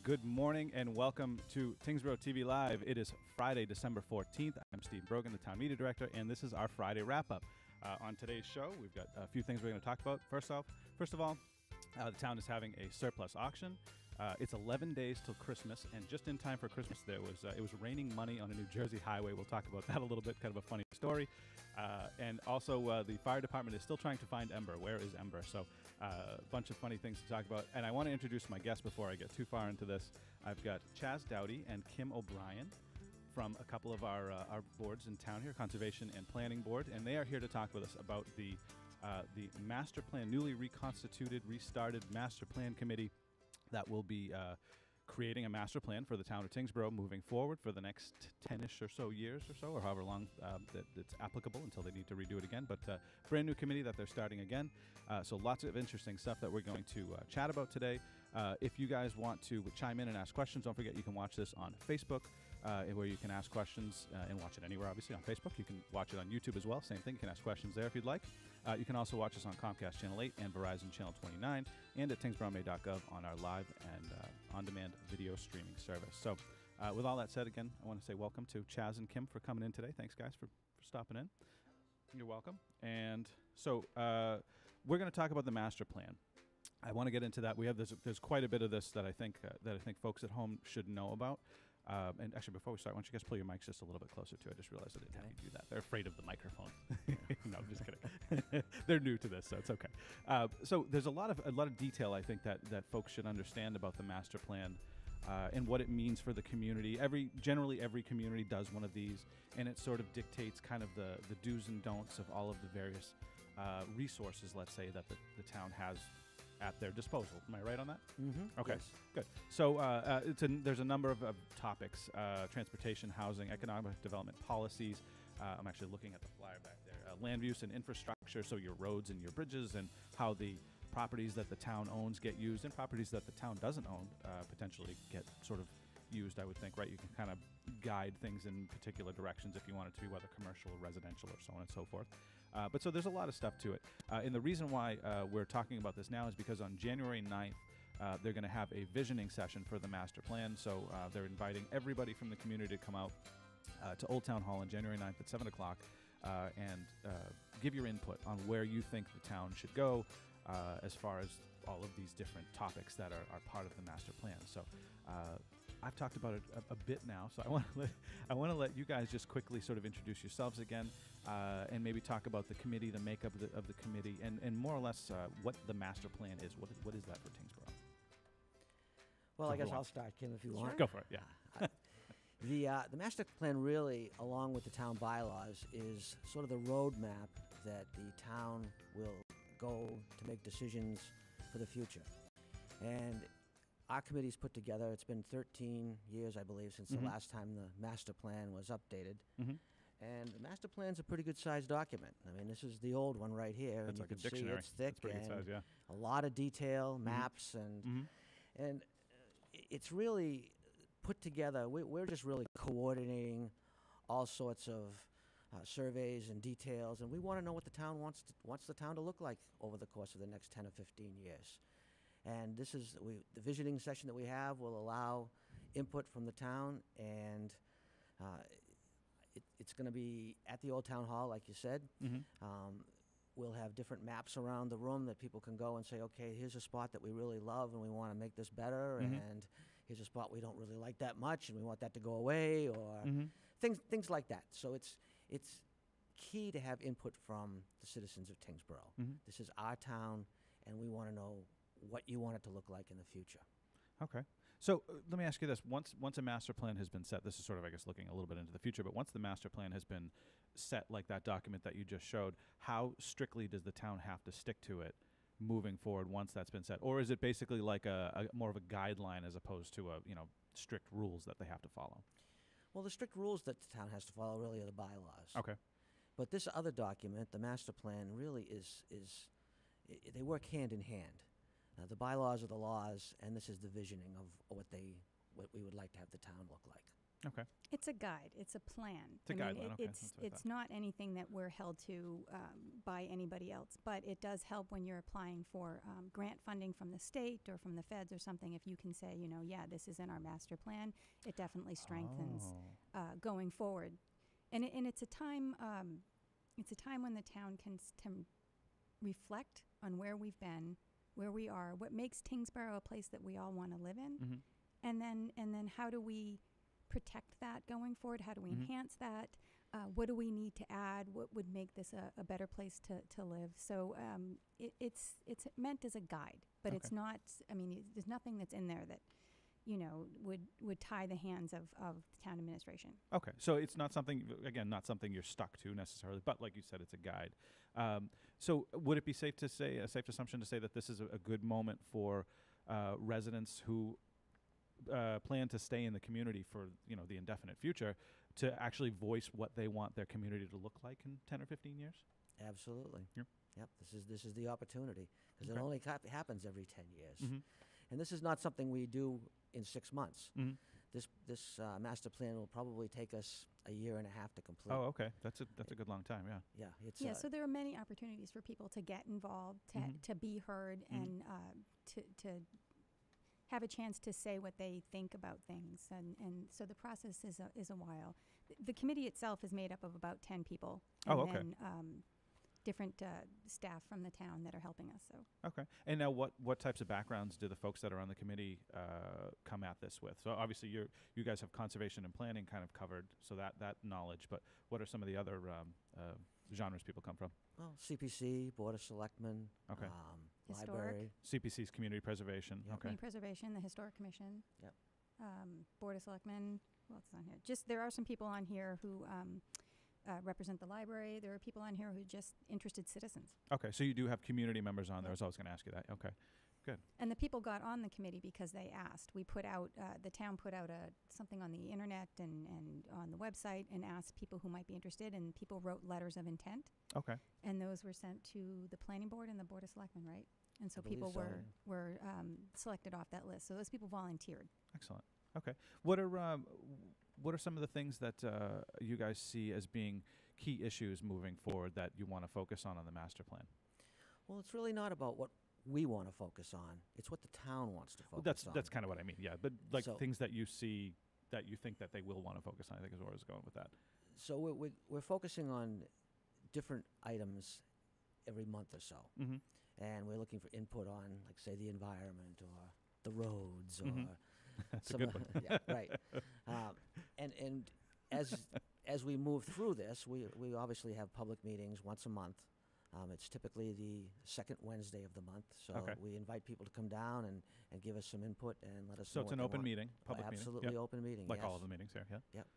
Good morning and welcome to Tyngsborough TV Live. It is Friday, December 14th. I'm Steve Brogan, the Town Media Director, and this is our Friday wrap-up. On today's show, we've got a few things we're going to talk about. First of all, the town is having a surplus auction. It's 11 days till Christmas, and just in time for Christmas, it was raining money on a New Jersey highway. We'll talk about that a little bit, kind of a funny story. And also, the fire department is still trying to find Ember. Where is Ember? So, a bunch of funny things to talk about. And I want to introduce my guests before I get too far into this. I've got Chaz Dowdy and Kim O'Brien from a couple of our boards in town here, Conservation and Planning Board, and they are here to talk with us about the master plan, newly reconstituted, restarted master plan committee that will be creating a master plan for the town of Tyngsborough moving forward for the next 10-ish or so years or however long that it's applicable until they need to redo it again. But brand new committee that they're starting again. So lots of interesting stuff that we're going to chat about today. If you guys want to chime in and ask questions, don't forget you can watch this on Facebook, where you can ask questions and watch it anywhere, obviously, on Facebook. You can watch it on YouTube as well. Same thing. You can ask questions there if you'd like. You can also watch us on Comcast Channel 8 and Verizon Channel 29 and at tyngsboroughma.gov on our live and on-demand video streaming service. So with all that said, again, I want to say welcome to Chaz and Kim for coming in today. Thanks, guys, for stopping in. You're welcome. And so we're going to talk about the master plan. I want to get into that. We have there's quite a bit of this that I think folks at home should know about. And actually, before we start, why don't you guys pull your mics just a little bit closer to? I just realized I didn't have you do that. They're afraid of the microphone. No, I'm just kidding. They're new to this, so it's okay. So there's a lot of detail I think that folks should understand about the master plan and what it means for the community. Generally every community does one of these, and it sort of dictates kind of the do's and don'ts of all of the various resources, let's say, that the town has at their disposal. Am I right on that? Mm-hmm. Okay, yes. Good. So there's a number of topics: transportation, housing, economic development policies. I'm actually looking at the flyer back there. Land use and infrastructure, so your roads and your bridges, and how the properties that the town owns get used, and properties that the town doesn't own potentially get sort of used, I would think, right? You can kind of guide things in particular directions if you want it to be, whether commercial or residential or so on and so forth. But so there's a lot of stuff to it. And the reason why we're talking about this now is because on January 9th, they're going to have a visioning session for the master plan. So they're inviting everybody from the community to come out to Old Town Hall on January 9th at 7 o'clock and give your input on where you think the town should go as far as all of these different topics that are part of the master plan. So I've talked about it a bit now, so I want to let you guys just quickly sort of introduce yourselves again, and maybe talk about the committee, the makeup of the committee, and more or less what the master plan is. What is that for Tyngsborough? Well, I guess I'll start, Kim, if you want. Go for it. Yeah. The master plan really, along with the town bylaws, is sort of the roadmap that the town will go to make decisions for the future. And our committee's put together. It's been 13 years, I believe, since the last time the master plan was updated. And the master plan's a pretty good-sized document. I mean, this is the old one right here. That's and like you a can see dictionary. it's thick, It's pretty and good size, yeah. a lot of detail, maps, and it's really put together. We're just really coordinating all sorts of surveys and details, and we want to know what the town wants the town to look like over the course of the next 10 or 15 years. And this is the visioning session that we have will allow input from the town, and it's going to be at the Old Town Hall, like you said. We'll have different maps around the room that people can go and say, okay, here's a spot that we really love and we want to make this better, and here's a spot we don't really like that much and we want that to go away, or things like that. So it's key to have input from the citizens of Tyngsborough. This is our town, and we want to know what you want it to look like in the future. Okay. So let me ask you this. Once a master plan has been set, this is sort of, I guess, looking a little bit into the future, but once the master plan has been set, like that document that you just showed, how strictly does the town have to stick to it moving forward once that's been set? Or is it basically like a more of a guideline as opposed to strict rules that they have to follow? Well, the strict rules that the town has to follow really are the bylaws. Okay. But this other document, the master plan, really they work hand in hand. The bylaws are the laws, and this is the visioning of what we would like to have the town look like. Okay. It's a guide. It's a plan. It's a guideline. Okay. It's not anything that we're held to by anybody else, but it does help when you're applying for grant funding from the state or from the feds or something. If you can say, yeah, this is in our master plan, it definitely strengthens going forward. And it's a time. It's a time when the town can reflect on where we've been, where we are, what makes Tyngsborough a place that we all want to live in, and then how do we protect that going forward? How do we enhance that? What do we need to add? What would make this a better place to live? So it's meant as a guide, but it's not. I mean, there's nothing that's in there that would tie the hands of the town administration. Okay, so it's not something, again, not something you're stuck to necessarily, but like you said, it's a guide. So would it be safe to say, a safe assumption to say that this is a good moment for residents who plan to stay in the community for the indefinite future to actually voice what they want their community to look like in 10 or 15 years? Absolutely. Yep. This is the opportunity, because it only happens every 10 years. And this is not something we do in 6 months. This master plan will probably take us a year and a half to complete. Oh, okay. That's a good long time. Yeah. Yeah. So there are many opportunities for people to get involved, to be heard, and to have a chance to say what they think about things. And so the process is a while. The committee itself is made up of about 10 people. Oh, and okay. then different staff from the town that are helping us. So. Okay. And now what types of backgrounds do the folks that are on the committee come at this with? So obviously you guys have conservation and planning kind of covered, so that knowledge, but what are some of the other genres people come from? Well, CPC, Board of Selectmen, Okay. Library. CPC's community preservation. Yep. Okay. Community Preservation, the Historic Commission. Yep. Board of Selectmen. Who else is on here? Just there are some people on here who represent the library. There are people on here who are just interested citizens. Okay, so you do have community members on there. I was going to ask you that. Okay, good. And the people got on the committee because they asked. We put out, the town put out something on the internet and on the website and asked people who might be interested, and people wrote letters of intent. Okay. And those were sent to the planning board and the Board of Selectmen, right? And so I believe people so, were selected off that list. So those people volunteered. Excellent. Okay. What are some of the things that you guys see as being key issues moving forward that you want to focus on the master plan? Well, it's really not about what we want to focus on. It's what the town wants to focus on. That's kind of what I mean. Yeah, but like So- things that you see that you think that they will want to focus on. I think is where I was going with that. So we're focusing on different items every month or so. And we're looking for input on, like, say, the environment or the roads or That's a good one. Yeah, right. And as we move through this, we obviously have public meetings once a month. It's typically the second Wednesday of the month, so Okay. we invite people to come down and give us some input and let us So know it's what an they open want. meeting, public meeting. Absolutely Yep. open meeting, Like yes. all of the meetings here. Yeah. Yep.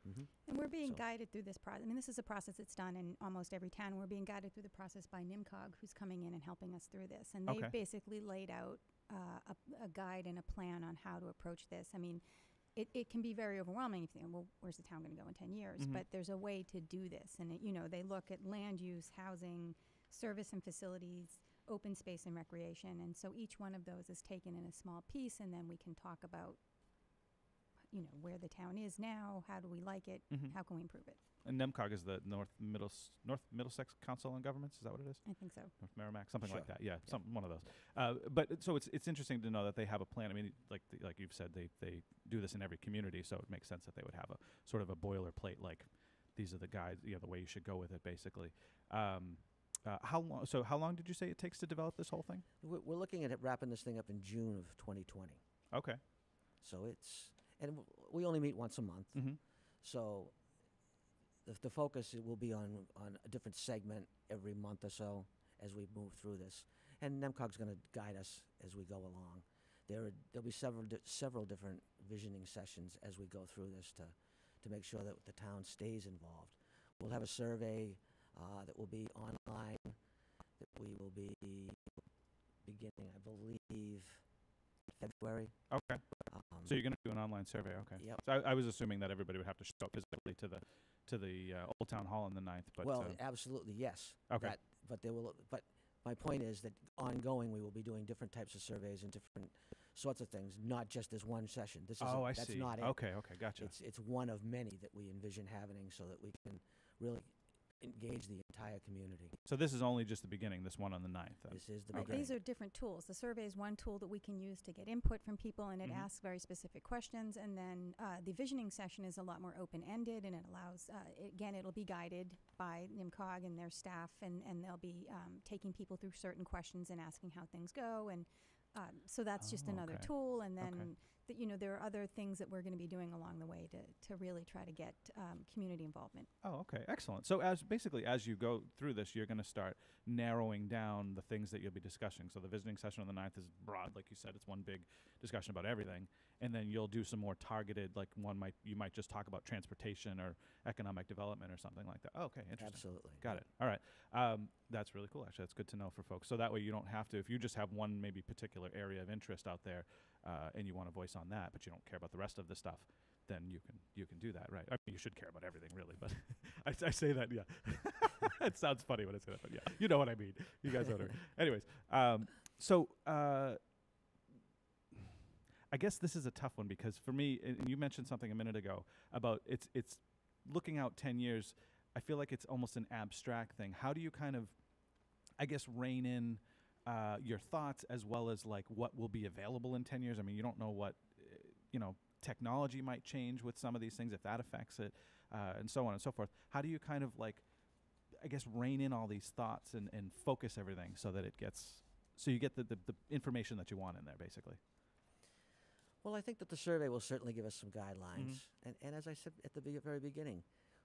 And we're being So- guided through this process. I mean, this is a process that's done in almost every town. We're being guided through the process by NIMCOG, who's coming in and helping us through this. And Okay. they've basically laid out a guide and a plan on how to approach this. I mean, it can be very overwhelming if you think, well, where's the town going to go in 10 years? But there's a way to do this. And, they look at land use, housing, service and facilities, open space and recreation. And so each one of those is taken in a small piece, and then we can talk about, where the town is now, how do we like it, how can we improve it? And NEMCOG is the North Middlesex Council on Governments. Is that what it is? I think so. North Merrimack, something like Sure. that. Yeah, one of those. But so it's interesting to know that they have a plan. I mean, like you've said, they do this in every community, so it makes sense that they would have a sort of a boilerplate, like these are the guides, the way you should go with it, basically. How long did you say it takes to develop this whole thing? We're looking at wrapping this thing up in June of 2020. Okay. So we only meet once a month. So the focus will be on a different segment every month or so as we move through this. And NEMCOG's going to guide us as we go along. There'll be several different visioning sessions as we go through this to make sure that the town stays involved. We'll have a survey that will be online, that we will be beginning, I believe, February. Okay. So you're going to do an online survey, okay? Yep. So I was assuming that everybody would have to show up physically to the Old Town Hall on the 9th, but Well, absolutely, yes. Okay. But my point is that ongoing, we will be doing different types of surveys and different sorts of things, not just as one session. This is Oh, I that's see. not it. Okay, gotcha. It's one of many that we envision happening so that we can really engage the entire community. So this is only just the beginning, this one on the 9th. Then. This is the Right, beginning. these are different tools. The survey is one tool that we can use to get input from people, and it Mhm. asks very specific questions. And then the visioning session is a lot more open-ended, and it allows, again, it'll be guided by NIMCOG and their staff, and they'll be taking people through certain questions and asking how things go. And so that's just another okay. tool. And then, Okay. there are other things that we're going to be doing along the way to really try to get community involvement. Oh, okay, excellent. So as you go through this, you're going to start narrowing down the things that you'll be discussing. So the visiting session on the 9th is broad, like you said, it's one big discussion about everything, and then you'll do some more targeted, like you might just talk about transportation or economic development or something like that. Oh, okay, interesting. Absolutely. Got it. All right. That's really cool, actually. That's good to know for folks. So that way you don't have to, if you just have one maybe particular area of interest out there and you want to voice on that, but you don't care about the rest of the stuff, then you can do that, right? I mean, you should care about everything, really, but I say that, yeah. It sounds funny when I say that, but yeah, you know what I mean. You guys know what I mean. Anyways, I guess this is a tough one because for me, and you mentioned something a minute ago about it's looking out 10 years. I feel like it's almost an abstract thing. How do you kind of, I guess, rein in your thoughts as well as like what will be available in 10 years? I mean, you don't know what, technology might change with some of these things if that affects it, and so on and so forth. How do you kind of like, I guess, rein in all these thoughts and focus everything so that you get the information that you want in there, basically? Well, I think that the survey will certainly give us some guidelines. And as I said at the very beginning,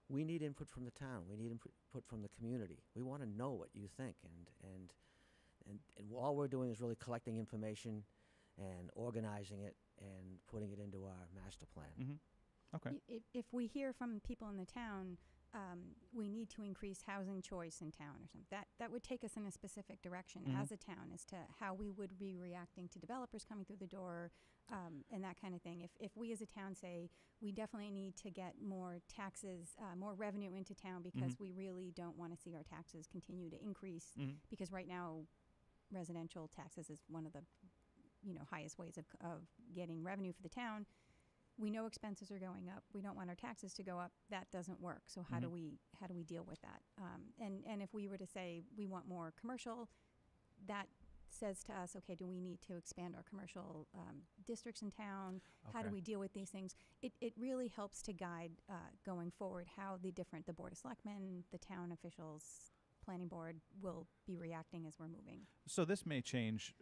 we need input from the town. We need input from the community. We want to know what you think. And all we're doing is really collecting information and organizing it and putting it into our master plan. Mm-hmm. Okay. If we hear from people in the town, we need to increase housing choice in town or something, that would take us in a specific direction as a town as to how we would be reacting to developers coming through the door, and that kind of thing. If we as a town say we definitely need to get more taxes, more revenue into town because we really don't want to see our taxes continue to increase, because right now residential taxes is one of the highest ways of getting revenue for the town. We know expenses are going up. We don't want our taxes to go up. That doesn't work. So how do we deal with that? And if we were to say we want more commercial, that says to us, okay, do we need to expand our commercial districts in town? How do we deal with these things? It really helps to guide going forward how the Board of Selectmen, the town officials, planning board will be reacting as we're moving. So this may change,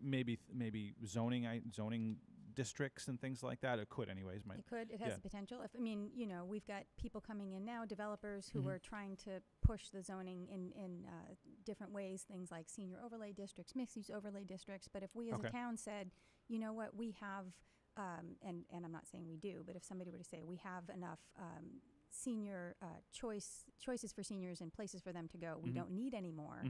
maybe zoning districts and things like that. It could, anyways. It could. It has the potential. We've got people coming in now, developers who are trying to push the zoning in different ways. Things like senior overlay districts, mixed-use overlay districts. But if we as a town said, you know what, we have, and I'm not saying we do, but if somebody were to say we have enough senior choices for seniors and places for them to go, we don't need any more,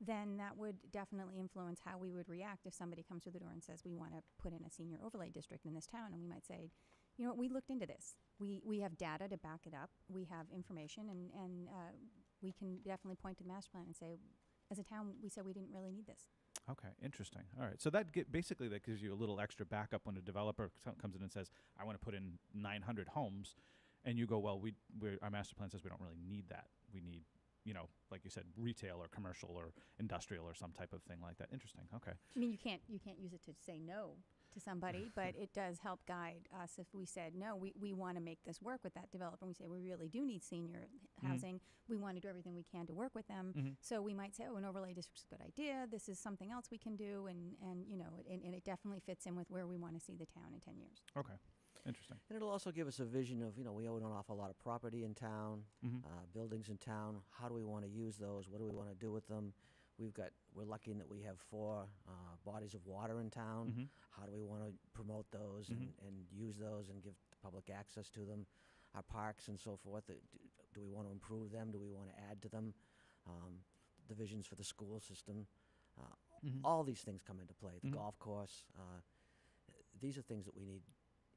then that would definitely influence how we would react if somebody comes through the door and says we want to put in a senior overlay district in this town. And we might say, you know what, we looked into this. We have data to back it up. We have information, and we can definitely point to the master plan and say, as a town, we said we didn't really need this. Okay, interesting. All right, so that basically that gives you a little extra backup when a developer comes in and says, I want to put in 900 homes, and you go, well, our master plan says we don't really need that. We need, like you said, retail or commercial or industrial or some type of thing like that. Interesting. Okay. I mean, you can't use it to say no to somebody, but it does help guide us if we said, no, we want to make this work with that developer. And we say, we really do need senior housing. We want to do everything we can to work with them. So we might say, oh, an overlay district's a good idea. This is something else we can do. And it definitely fits in with where we want to see the town in 10 years. Okay. Interesting. And it'll also give us a vision of, we own an awful lot of property in town, buildings in town. How do we want to use those? What do we want to do with them? We're lucky in that we have 4 bodies of water in town. How do we want to promote those and use those and give public access to them? Our parks and so forth, do we want to improve them? Do we want to add to them? The visions for the school system. All these things come into play. The golf course. These are things that we need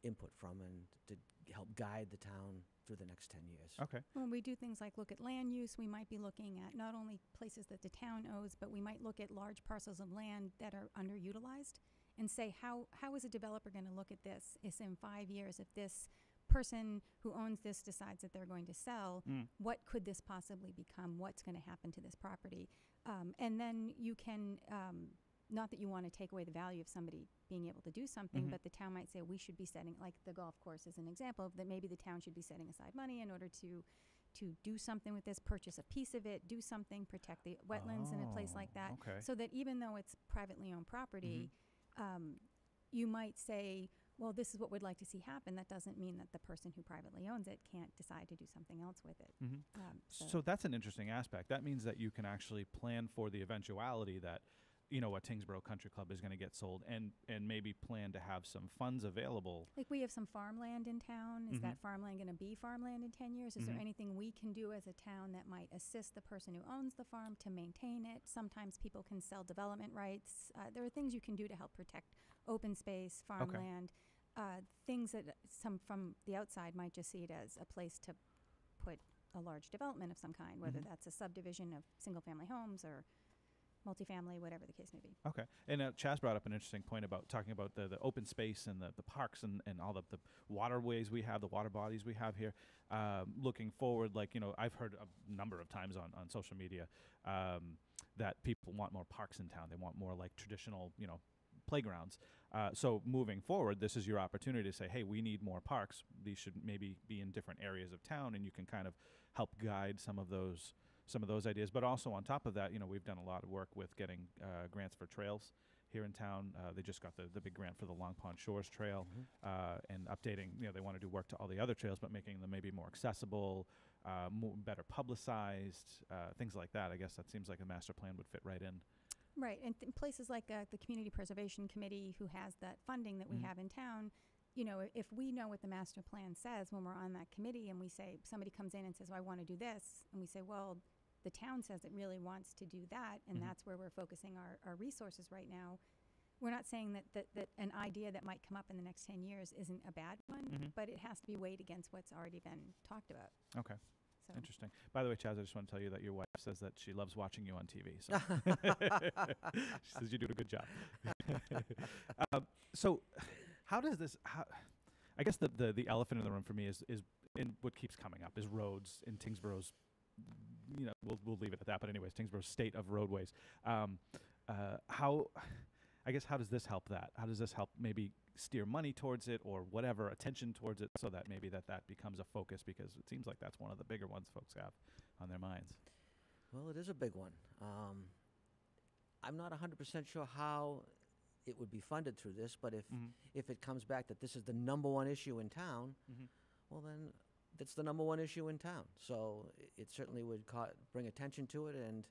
input from and to help guide the town through the next 10 years. Okay. When we do things like look at land use, we might be looking at not only places that the town owns, but we might look at large parcels of land that are underutilized and say, how is a developer going to look at this? Is in 5 years, if this person who owns this decides that they're going to sell, what could this possibly become? What's going to happen to this property? And then you can, not that you want to take away the value of somebody being able to do something, but the town might say we should be setting, like the golf course is an example, that maybe the town should be setting aside money in order to do something with this, purchase a piece of it, do something, protect the wetlands in a place like that. Okay. So that even though it's privately owned property, you might say, well, this is what we'd like to see happen. That doesn't mean that the person who privately owns it can't decide to do something else with it. So that's an interesting aspect. That means that you can actually plan for the eventuality that, you know, a Tyngsborough Country Club is going to get sold, and maybe plan to have some funds available. Like we have some farmland in town. Is that farmland going to be farmland in 10 years? Is there anything we can do as a town that might assist the person who owns the farm to maintain it? Sometimes people can sell development rights. There are things you can do to help protect open space, farmland, things that some from the outside might just see it as a place to put a large development of some kind, whether that's a subdivision of single-family homes or multifamily, whatever the case may be. Okay. And Chaz brought up an interesting point about talking about the open space and the parks and all the waterways we have, the water bodies we have here. Looking forward, like, you know, I've heard a number of times on social media that people want more parks in town. They want more like traditional, you know, playgrounds. So moving forward, this is your opportunity to say, hey, we need more parks. These should maybe be in different areas of town, and you can kind of help guide some of those ideas. But also on top of that, you know, we've done a lot of work with getting grants for trails here in town. They just got the big grant for the Long Pond Shores Trail, and updating, you know, they want to do work to all the other trails, but making them maybe more accessible, better publicized, things like that. I guess that seems like a master plan would fit right in. Right, and places like the Community Preservation Committee, who has that funding that we have in town, you know, if we know what the master plan says when we're on that committee, and we say, somebody comes in and says, well, I want to do this, and we say, well, the town says it really wants to do that, and that's where we're focusing our resources right now. We're not saying that an idea that might come up in the next 10 years isn't a bad one, but it has to be weighed against what's already been talked about. Okay. So. Interesting. By the way, Chaz, I just want to tell you that your wife says that she loves watching you on TV. So she says you do a good job. So how does this, I guess the elephant in the room for me is in what keeps coming up is roads in Tyngsborough's, you know, we'll leave it at that. But anyways, Tyngsborough's state of roadways. How does this help that? How does this help maybe steer money towards it, or whatever, attention towards it, so that maybe that becomes a focus, because it seems like that's one of the bigger ones folks have on their minds. Well, it is a big one. I'm not 100% sure how it would be funded through this, but if it comes back that this is the #1 issue in town, well, then it's the #1 issue in town. So it certainly would bring attention to it, and,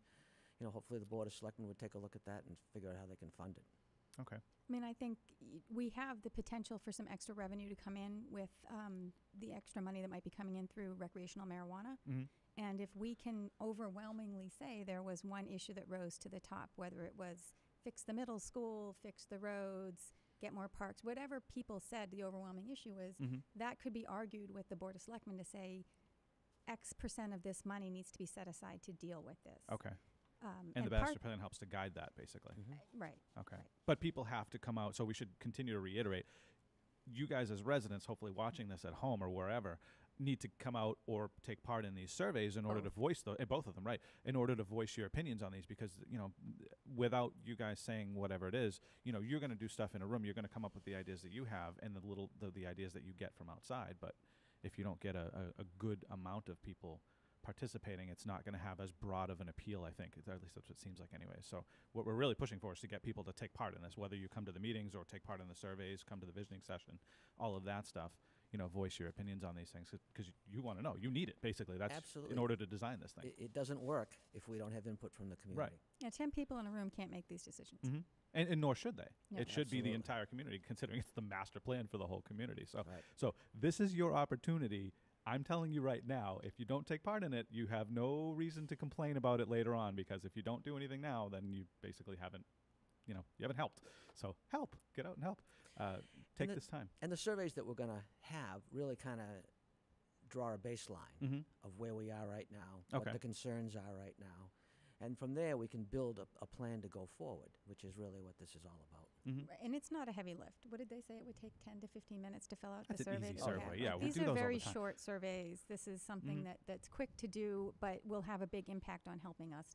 you know, hopefully the Board of Selectmen would take a look at that and figure out how they can fund it. Okay. I mean, I think we have the potential for some extra revenue to come in with the extra money that might be coming in through recreational marijuana. And if we can overwhelmingly say there was one issue that rose to the top, whether it was fix the middle school, fix the roads, get more parks, whatever people said the overwhelming issue was, that could be argued with the Board of Selectmen to say X% of this money needs to be set aside to deal with this. Okay. And the master plan helps to guide that, basically. Right. Okay. Right. But people have to come out, so we should continue to reiterate, you guys as residents, hopefully watching this at home or wherever, need to come out or take part in these surveys in order to voice both of them, right? In order to voice your opinions on these, because, you know, without you guys saying whatever it is, you know, you're going to do stuff in a room, you're going to come up with the ideas that you have and the ideas that you get from outside. But if you don't get a good amount of people participating, it's not going to have as broad of an appeal, I think. At least that's what it seems like anyway. So what we're really pushing for is to get people to take part in this, whether you come to the meetings or take part in the surveys, come to the visioning session, all of that stuff. You know, voice your opinions on these things, because you want to know. You need it, basically. That's absolutely in order to design this thing. It doesn't work if we don't have input from the community. Right. Yeah, 10 people in a room can't make these decisions. And nor should they. No. It should be the Absolutely. entire community, considering it's the master plan for the whole community. So, Right. so this is your opportunity. I'm telling you right now, if you don't take part in it, you have no reason to complain about it later on, because if you don't do anything now, then you basically haven't, you haven't helped. So help. Get out and help. Take this time. And the surveys that we're going to have really kind of draw a baseline of where we are right now, what the concerns are right now. And from there, we can build a plan to go forward, which is really what this is all about. And it's not a heavy lift. What did they say? It would take 10 to 15 minutes to fill out That's the an survey. easy survey. Yeah, we these do are those all very the time. short surveys. This is something that's quick to do, but will have a big impact on helping us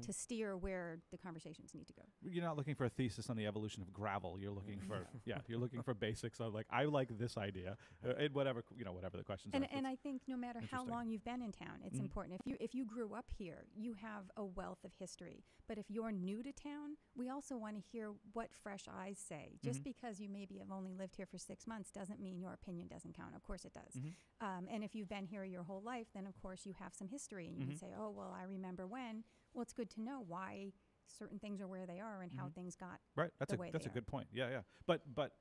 to steer where the conversations need to go. You're not looking for a thesis on the evolution of gravel. You're looking for you're looking for basics of like, I like this idea, and whatever the questions are. And I think no matter how interesting. long you've been in town, it's important. If you grew up here, you have a wealth of history. But if you're new to town, we also want to hear what fresh eyes say. Just because you maybe have only lived here for 6 months doesn't mean your opinion doesn't count. Of course it does. And if you've been here your whole life, then of course you have some history, and you can say, oh, well, I remember when. Well, it's good to know why certain things are where they are and how things got right. That's the way that's they a good point. Yeah. But back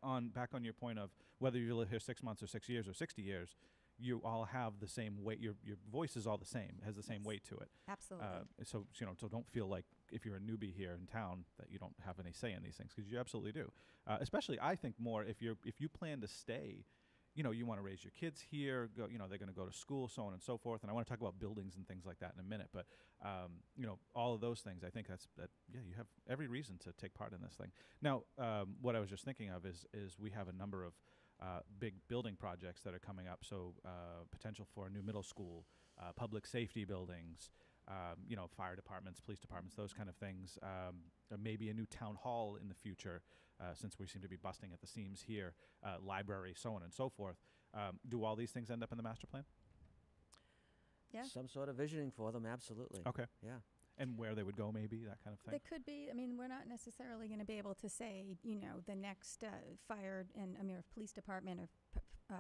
on your point of whether you live here 6 months or 6 years or 60 years, you all have the same weight. Your voice is all the same, has the same weight to it. Absolutely. So don't feel like if you're a newbie here in town that you don't have any say in these things, because you absolutely do. Especially, I think more if you plan to stay, you want to raise your kids here. They're going to go to school, so on and so forth. And I want to talk about buildings and things like that in a minute. But all of those things, I think you have every reason to take part in this thing. Now, what I was just thinking of is we have a number of big building projects that are coming up. So potential for a new middle school, public safety buildings, fire departments, police departments, those kind of things. Maybe a new town hall in the future, since we seem to be busting at the seams here, library, so on and so forth. Do all these things end up in the master plan? Yeah. Some sort of visioning for them, absolutely. Okay. Yeah. And where they would go, maybe, that kind of thing? It could be. I mean, we're not necessarily going to be able to say, the next fire and police department or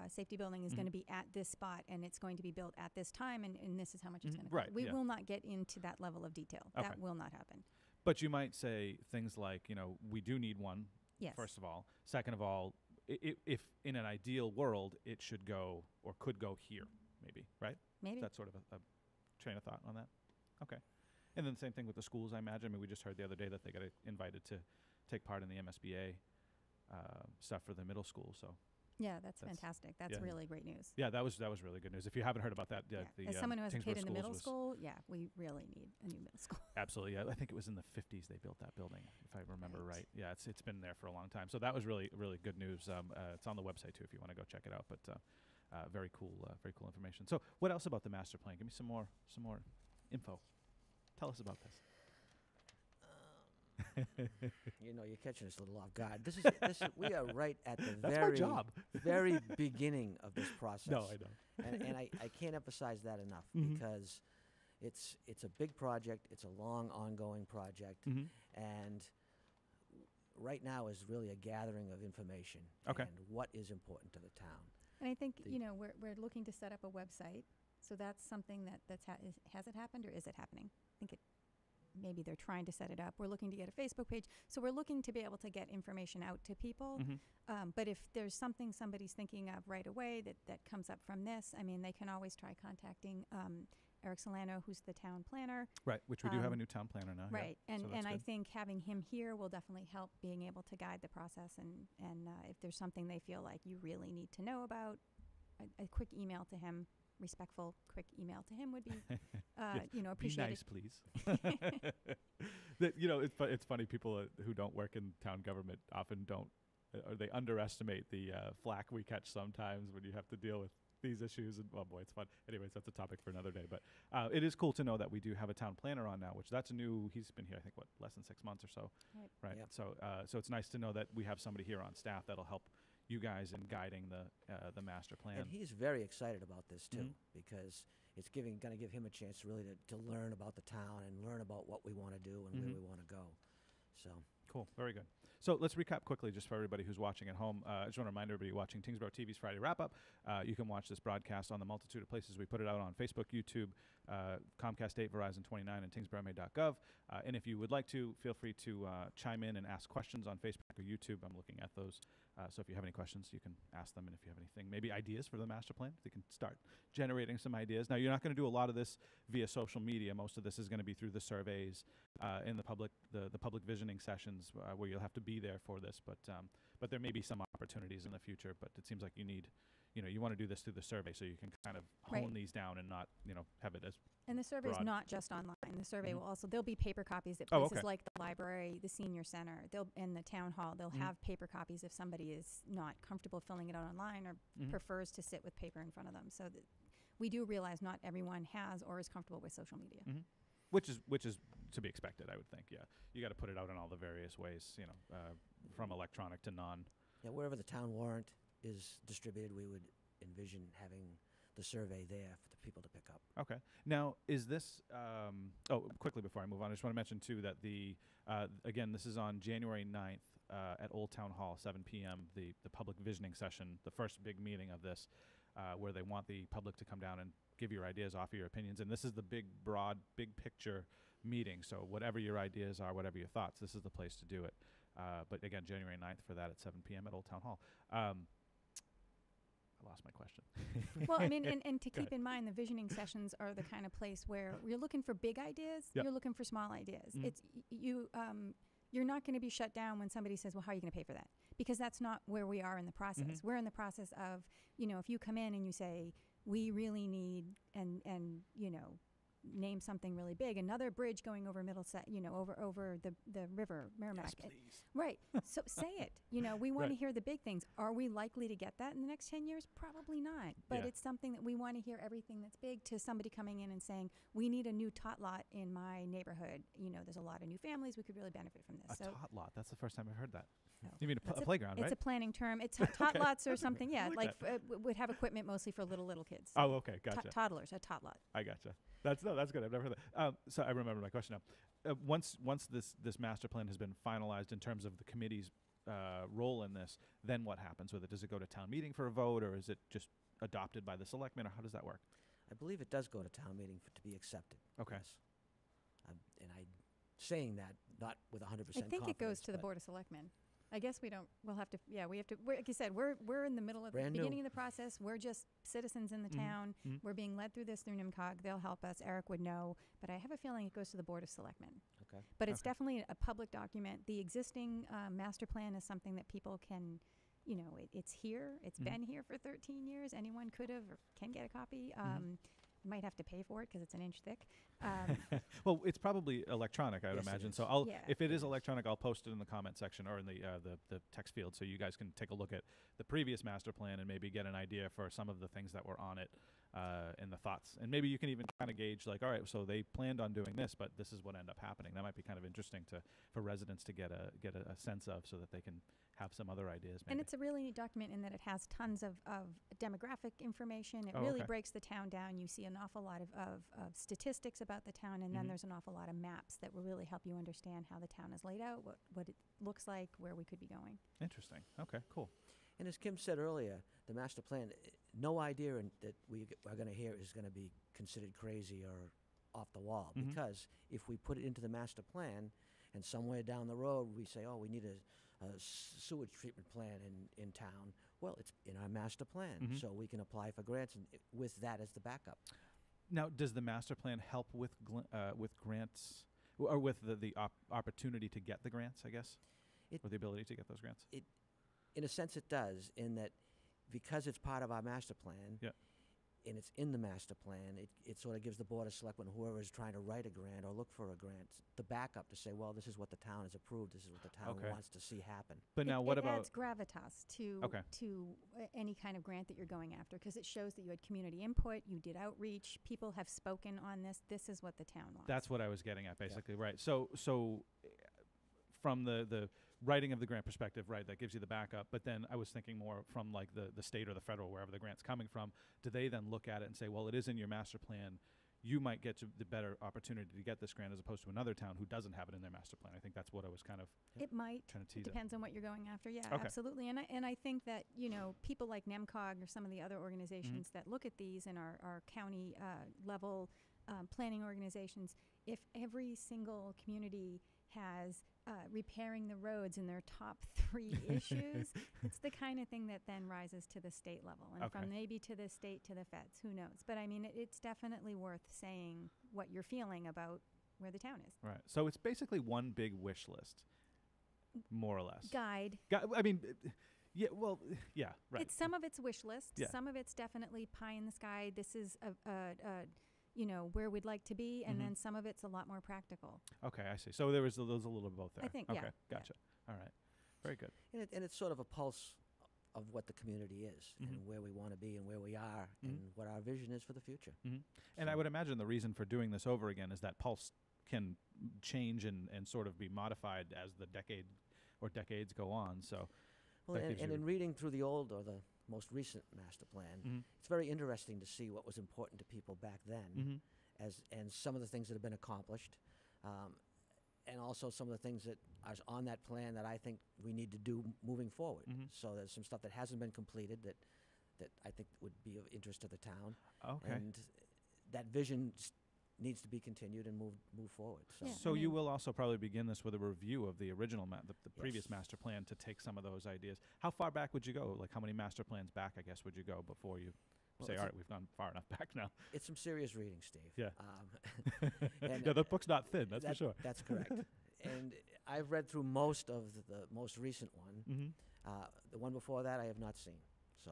safety building is going to be at this spot, and it's going to be built at this time, and this is how much it's going to cost. Right, We will not get into that level of detail. Okay. That will not happen. But you might say things like, we do need one, Yes. first of all. Second of all, if in an ideal world, it should go or could go here, maybe, right? Maybe. That's sort of a train of thought on that? Okay. And then the same thing with the schools, I imagine. I mean, we just heard the other day that they got invited to take part in the MSBA stuff for the middle school. So Yeah, that's fantastic. That's really great news. yeah, that was really good news. If you haven't heard about that, As someone who has a Tyngsborough kid in the middle schools school, we really need a new middle school. absolutely. Yeah, I think it was in the 50s they built that building, if I remember right. Yeah, it's been there for a long time. So that was really good news. It's on the website too if you want to go check it out. But very cool information. So what else about the master plan? Give me some more info. Tell us about this. You're catching us a little off guard. We are right at the That's my job. very beginning of this process. No, I know. And I can't emphasize that enough because it's a big project. It's a long, ongoing project, and right now is really a gathering of information Okay. and what is important to the town. And I think, we're looking to set up a website. So that's something has it happened or is it happening? I think maybe they're trying to set it up. We're looking to get a Facebook page. So we're looking to be able to get information out to people. But if there's something somebody's thinking of right away that comes up from this, I mean, they can always try contacting Eric Solano, who's the town planner. Right, which we do have a new town planner now. Right, yeah. and I think having him here will definitely help being able to guide the process. And if there's something they feel like you really need to know about, a quick email to him, respectful, quick email to him would be, appreciated. Be nice, please. It's funny. People who don't work in town government often don't, or they underestimate the flack we catch sometimes when you have to deal with these issues. And oh boy, it's fun. Anyways, that's a topic for another day. But it is cool to know that we do have a town planner on now, which that's new. He's been here, I think, less than 6 months or so. Right. Yep. So it's nice to know that we have somebody here on staff that'll help you guys in guiding the master plan. And he's very excited about this too, because it's going to give him a chance really to learn about the town and learn about what we want to do and where we want to go. So cool, very good. So let's recap quickly, just for everybody who's watching at home. I just want to remind everybody watching Tyngsborough TV's Friday Wrap-Up. You can watch this broadcast on the multitude of places. We put it out on Facebook, YouTube, Comcast 8, Verizon 29, and TyngsboroughMA.gov. And if you would like to, feel free to chime in and ask questions on Facebook or YouTube. I'm looking at those. So if you have any questions, you can ask them. And if you have anything, maybe ideas for the master plan, they can start generating some ideas. Now, you're not going to do a lot of this via social media. Most of this is going to be through the surveys in the public visioning sessions where you'll have to be there for this. but there may be some opportunities in the future. But it seems like you need, you want to do this through the survey so you can kind of hone these down and not, have it as. And the survey is broad. not just online. The survey Mhm. will also, there'll be paper copies at Oh, places okay. like the library, the senior center, and the town hall. They'll Mhm. have paper copies if somebody is not comfortable filling it out online or Mhm. prefers to sit with paper in front of them. So we do realize not everyone has or is comfortable with social media. Mhm. Which is to be expected, I would think. Yeah, you got to put it out in all the various ways, from electronic to non. Yeah, wherever the town warrant is distributed, we would envision having the survey there for the people to pick up. Okay. Now, is this? Quickly before I move on, I just want to mention too that again, this is on January 9th at Old Town Hall, 7 p.m. The public visioning session, the first big meeting of this, where they want the public to come down and give your ideas, offer your opinions, and this is the big, broad, big picture meeting. So whatever your ideas are, whatever your thoughts, this is the place to do it. But again, January 9th for that at 7 p.m. at Old Town Hall. I lost my question. Well, I mean, and to Go keep in mind, the visioning sessions are the kind of place where you're looking for big ideas. Yep. You're looking for small ideas. Mhm. It's you're not going to be shut down when somebody says, well, how are you going to pay for that? Because that's not where we are in the process. Mhm. We're in the process of, if you come in and you say, we really need, and name something really big, another bridge going over Middlesex, over the river, Merrimack. Yes, please. Right. So say it. We want Right. to hear the big things. Are we likely to get that in the next 10 years? Probably not. But Yeah. it's something that we want to hear everything that's big to somebody coming in and saying, we need a new tot lot in my neighborhood. There's a lot of new families. We could really benefit from this. A tot lot. That's the first time I've heard that. No. You mean a It's playground, It's right? a planning term. It's tot Okay. lots or That's okay. something. Yeah, I like would have equipment mostly for little kids. Oh, okay, gotcha. Toddlers, a tot lot. I gotcha. That's good. I've never heard that. So I remember my question now. Once this master plan has been finalized in terms of the committee's role in this, then what happens with it? Does it go to town meeting for a vote, or is it just adopted by the selectmen, or how does that work? I believe it does go to town meeting to be accepted. Okay. Yes. And I'm saying that not with 100% I think it goes confidence, to the but Board of Selectmen. I guess we'll have to, we have to, like you said, we're in the middle of the Brand new. beginning of the process. We're just citizens in the Mhm. town. Mhm. We're being led through this through NIMCOG. They'll help us. Eric would know. But I have a feeling it goes to the Board of Selectmen. Okay. But it's Okay. definitely a public document. The existing master plan is something that people can, it's here. It's Mhm. been here for 13 years. Anyone could have or can get a copy. Mhm. You might have to pay for it because it's an inch thick. Well, it's probably electronic, I would Yes, it imagine. is. So Yeah. if it is electronic, I'll post it in the comment section or in the text field, so you guys can take a look at the previous master plan and maybe get an idea for some of the things that were on it and the thoughts. And maybe you can even kind of gauge, like, all right, so they planned on doing this, but this is what ended up happening. That might be kind of interesting for residents to get a sense of, so that they can have some other ideas. Maybe. And it's a really neat document in that it has tons of demographic information. It Oh, really okay. breaks the town down. You see an awful lot of statistics about the town, and Mhm. then there's an awful lot of maps that will really help you understand how the town is laid out, what it looks like, where we could be going. Interesting. Okay, cool. And as Kim said earlier, the master plan, no idea that we are going to hear is going to be considered crazy or off the wall. Mhm. Because if we put it into the master plan and somewhere down the road we say, oh, we need a sewage treatment plan in town, well, it's in our master plan. Mhm. So we can apply for grants with that as the backup. Now, does the master plan help with grants, or with the opportunity to get the grants, I guess, or the ability to get those grants? In a sense, it does, in that because it's part of our master plan, Yeah. and it's in the master plan, it sort of gives the Board of Selectmen, whoever is trying to write a grant or look for a grant, the backup to say, well, this is what the town has approved, this is what the town Okay. wants to see happen. But now, what it about? adds gravitas to Okay. any kind of grant that you're going after, because it shows that you had community input, you did outreach, people have spoken on this. This is what the town wants. That's what I was getting at, basically, right? So from the writing of the grant perspective, right, that gives you the backup. But then I was thinking more from like the state or the federal, wherever the grant's coming from. Do they then look at it and say, well, it is in your master plan, you might get to the better opportunity to get this grant as opposed to another town who doesn't have it in their master plan? I think that's what I was kind of It might. trying to It tease at. depends on what you're going after. Yeah, Okay. absolutely. And I think that, people like NEMCOG or some of the other organizations that look at these and our county level planning organizations, if every single community has repairing the roads in their top 3 issues, it's the kind of thing that then rises to the state level, and Okay. from maybe to the state to the feds, who knows. But I mean, it's definitely worth saying what you're feeling about where the town is. Right. So it's basically one big wish list. more or less. guide. I mean, yeah, well, yeah, right. It's some of it's wish list. Yeah. Some of it's definitely pie in the sky. This is where we'd like to be, and then some of it's a lot more practical. Okay, I see. So there's a little of both there. I think, okay, yeah, gotcha. All right, very good. And it's sort of a pulse of what the community is and where we want to be and where we are and what our vision is for the future. And I would imagine the reason for doing this over again is that pulse can change and sort of be modified as the decades go on. So, well, and in reading through the old or the most recent master plan, it's very interesting to see what was important to people back then, and some of the things that have been accomplished, and also some of the things that are on that plan that I think we need to do moving forward. So there's some stuff that hasn't been completed that I think would be of interest to the town. Okay. And that vision needs to be continued and move forward. So, Yeah. So you will also probably begin this with a review of the original, the previous Yes. master plan to take some of those ideas. How far back would you go? Like how many master plans back, I guess, would you go before you Well, say, it's all a- right, we've gone far enough back now? it's some serious reading, Steve. Yeah. And Yeah, the book's not thin, that's for sure. That's correct. And I've read through most of the most recent one. The one before that I have not seen. So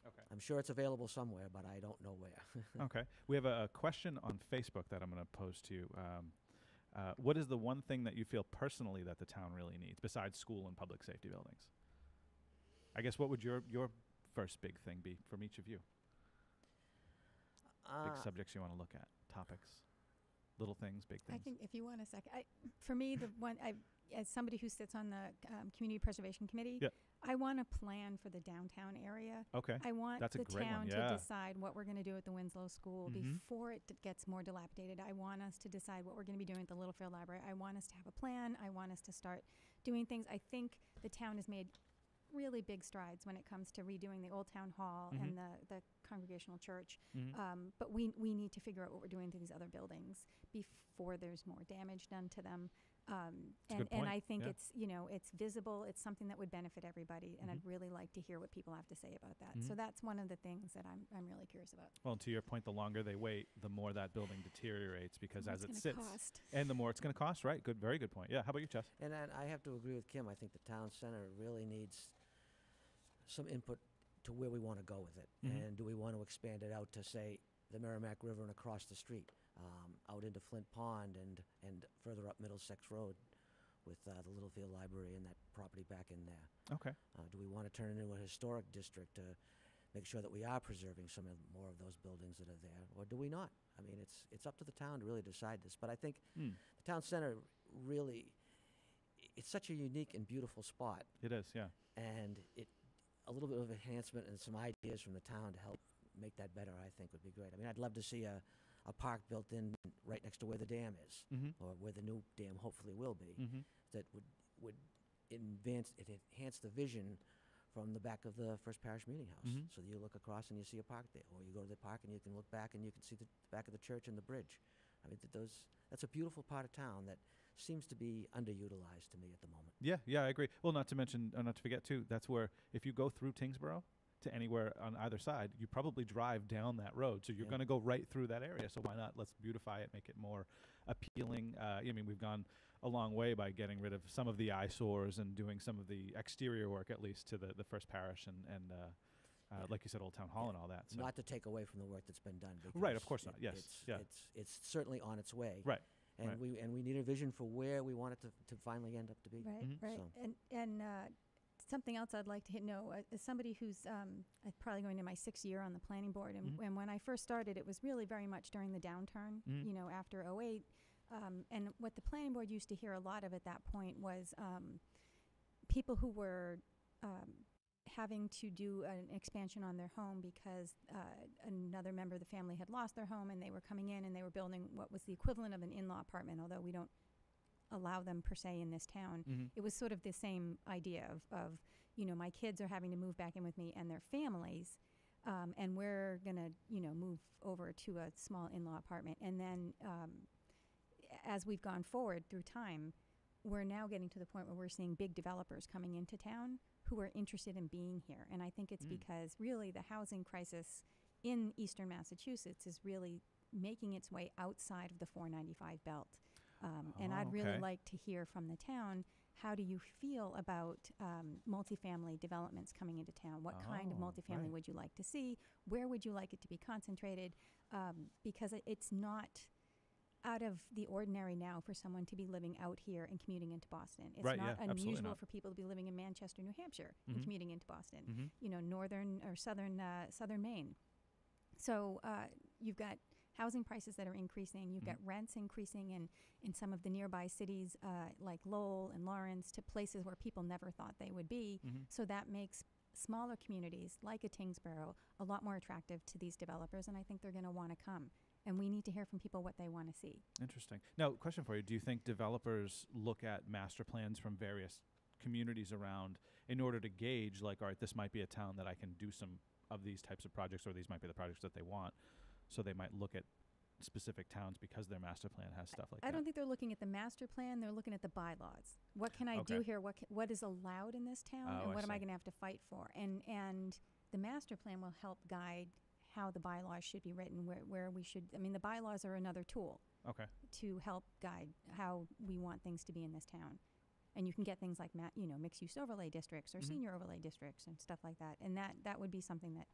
Okay. I'm sure it's available somewhere, but I don't know where. Okay. We have a question on Facebook that I'm going to pose to you. What is the one thing that you feel personally that the town really needs besides school and public safety buildings? I guess what would your first big thing be from each of you? Big subjects you want to look at, topics, little things, big things. I think if you want a second, for me, the one, as somebody who sits on the Community Preservation Committee, Yeah. I want a plan for the downtown area. Okay. I want That's a the great one, town yeah. to decide what we're going to do at the Winslow School Mhm. before it gets more dilapidated. I want us to decide what we're going to be doing at the Littlefield Library. I want us to have a plan. I want us to start doing things. I think the town has made really big strides when it comes to redoing the Old Town Hall and the Congregational Church. But we need to figure out what we're doing to these other buildings before there's more damage done to them. a And good point, I think yeah. it's, it's visible. It's something that would benefit everybody. And I'd really like to hear what people have to say about that. So that's one of the things that I'm really curious about. Well, and to your point, the longer they wait, the more that building deteriorates because as What's it gonna sits, cost. and the more it's going to cost, right? Good, very good point. Yeah. How about you, Chess? And I have to agree with Kim. I think the town center really needs some input to where we want to go with it. And do we want to expand it out to, say, the Merrimack River and across the street, out into Flint Pond and further up Middlesex Road with the Littlefield Library and that property back in there? Okay. Do we want to turn it into a historic district to make sure that we are preserving some more of those buildings that are there, or do we not? I mean, it's up to the town to really decide this. But I think the town center really, it's such a unique and beautiful spot, It is, yeah. and a little bit of enhancement and some ideas from the town to help make that better, I think, would be great. I mean, I'd love to see a park built in right next to where the dam is, or where the new dam hopefully will be, that would enhance the vision from the back of the First Parish Meeting House. So you look across and you see a park there, or you go to the park and you can look back and you can see the back of the church and the bridge. I mean, that's a beautiful part of town that seems to be underutilized to me at the moment. Yeah, I agree. Well, not to mention, not to forget too, that's where if you go through Tyngsborough to anywhere on either side, you probably drive down that road. So you're Yeah. going to go right through that area. So why not? Let's beautify it, make it more appealing. I mean, we've gone a long way by getting rid of some of the eyesores and doing some of the exterior work, at least to the First Parish and like you said, Old Town Hall and all that. So. Not to take away from the work that's been done. Right, of because course not. Yes, yeah. It's certainly on its way. Right. And right. we need a vision for where we want it to finally end up to be. Right, right. So. And something else I'd like to know, as somebody who's probably going to my 6th year on the planning board, and when I first started, it was really very much during the downturn, after '08. And what the planning board used to hear a lot of at that point was people who were having to do an expansion on their home because another member of the family had lost their home, and they were coming in and they were building what was the equivalent of an in-law apartment, although we don't allow them per se in this town. It was sort of the same idea of my kids are having to move back in with me and their families, and we're going to, move over to a small in-law apartment. And then as we've gone forward through time, we're now getting to the point where we're seeing big developers coming into town who are interested in being here. And I think it's because really the housing crisis in eastern Massachusetts is really making its way outside of the 495 belt. And I'd really like to hear from the town how do you feel about multifamily developments coming into town? What kind of multifamily would you like to see? Where would you like it to be concentrated? Because it's not out of the ordinary now for someone to be living out here and commuting into Boston. It's not unusual for people to be living in Manchester, New Hampshire, and commuting into Boston. You know, northern or southern Maine. So you've got housing prices that are increasing. You've got rents increasing in some of the nearby cities like Lowell and Lawrence to places where people never thought they would be. So that makes smaller communities like a Tyngsborough a lot more attractive to these developers, and I think they're going to want to come. And we need to hear from people what they want to see. Interesting. Now, question for you. Do you think developers look at master plans from various communities around in order to gauge, like, all right, this might be a town that I can do some of these types of projects, or these might be the projects that they want? So they might look at specific towns because their master plan has stuff like that. I don't think they're looking at the master plan. They're looking at the bylaws. What can I do here? What is allowed in this town? And what am I going to have to fight for? And the master plan will help guide how the bylaws should be written, where we should. I mean, the bylaws are another tool to help guide how we want things to be in this town. And you can get things like mixed-use overlay districts or senior overlay districts and stuff like that. And that would be something that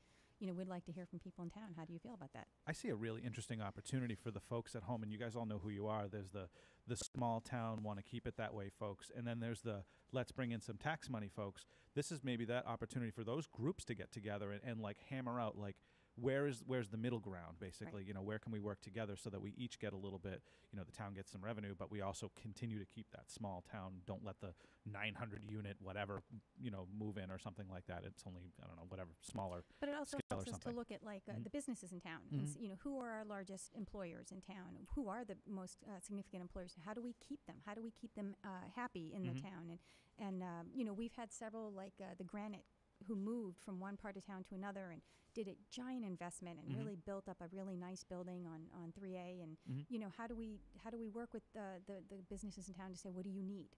we'd like to hear from people in town. How do you feel about that? I see a really interesting opportunity for the folks at home, and you guys all know who you are. There's the small town, want to keep it that way folks, and then there's the let's bring in some tax money folks. This is maybe that opportunity for those groups to get together and like hammer out, like, where's the middle ground, basically? Right. Where can we work together so that we each get a little bit, the town gets some revenue, but we also continue to keep that small town. Don't let the 900 unit whatever, move in or something like that. It's only, I don't know, whatever, smaller. But it also scale helps or us to something. look at the businesses in town. And who are our largest employers in town? Who are the most significant employers? How do we keep them? How do we keep them happy in the town? And we've had several like the Granite who moved from one part of town to another and did a giant investment and really built up a really nice building on 3A. And how do we work with the businesses in town to say, what do you need?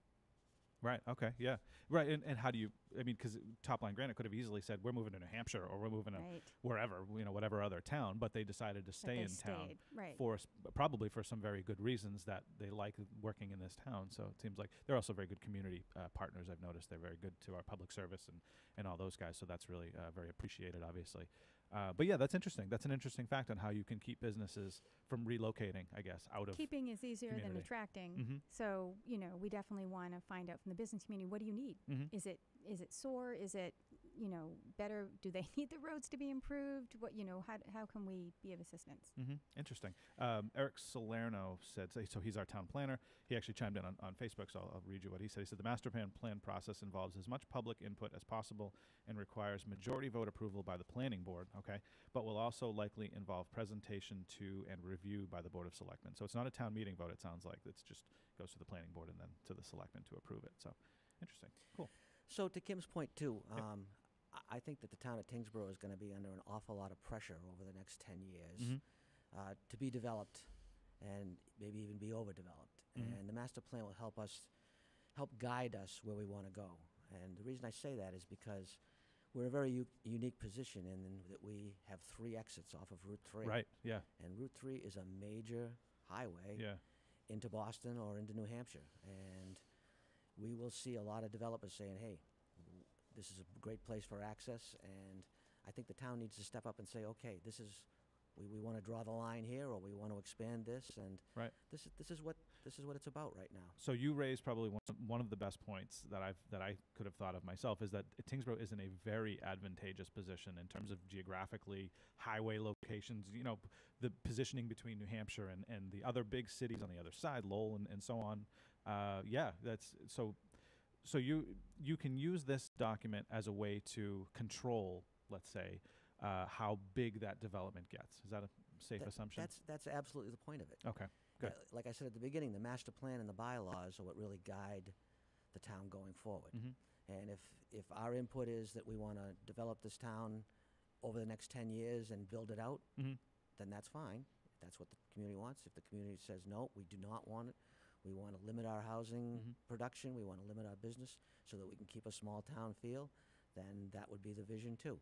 Right. Okay. Yeah. Right. And how do you? I mean, because Top Line Granite could have easily said we're moving to New Hampshire or we're moving to wherever, whatever other town, but they decided to stay in town for probably for some very good reasons that they like working in this town. So it seems like they're also very good community partners. I've noticed they're very good to our public service and all those guys. So that's really very appreciated, obviously. But yeah, that's interesting. That's an interesting fact on how you can keep businesses from relocating, I guess, out of keeping is easier community. than attracting. So, we definitely want to find out from the business community, what do you need? Is it sore? Is it, better? Do they need the roads to be improved? What, how can we be of assistance? Interesting. Eric Salerno said, so he's our town planner. He actually chimed in on Facebook, so I'll read you what he said. He said, the master plan process involves as much public input as possible and requires majority vote approval by the planning board, but will also likely involve presentation to and review by the Board of Selectmen. So it's not a town meeting vote, it sounds like. It's just goes to the planning board and then to the selectmen to approve it. So interesting. Cool. So to Kim's point too, I think that the town of Tyngsborough is going to be under an awful lot of pressure over the next 10 years to be developed and maybe even be overdeveloped. And the master plan will help guide us where we want to go. And the reason I say that is because we're in a very unique position in that we have 3 exits off of Route 3. Right, yeah. And Route 3 is a major highway into Boston or into New Hampshire. And we will see a lot of developers saying, hey, this is a great place for access, and I think the town needs to step up and say, okay, we want to draw the line here, or we want to expand this, and this is what it's about right now. So you raised probably one of the best points that I could have thought of myself, is that Tyngsborough is in a very advantageous position in terms of geographically, highway locations, the positioning between New Hampshire and the other big cities on the other side, Lowell and so on. That's so you can use this document as a way to control, let's say, how big that development gets. Is that a safe assumption? That's absolutely the point of it. Okay, good. Like I said at the beginning, the master plan and the bylaws are what really guide the town going forward. And if our input is that we want to develop this town over the next 10 years and build it out, then that's fine. That's what the community wants. If the community says, no, we do not want it, we want to limit our housing production, we want to limit our business so that we can keep a small town feel, then that would be the vision too.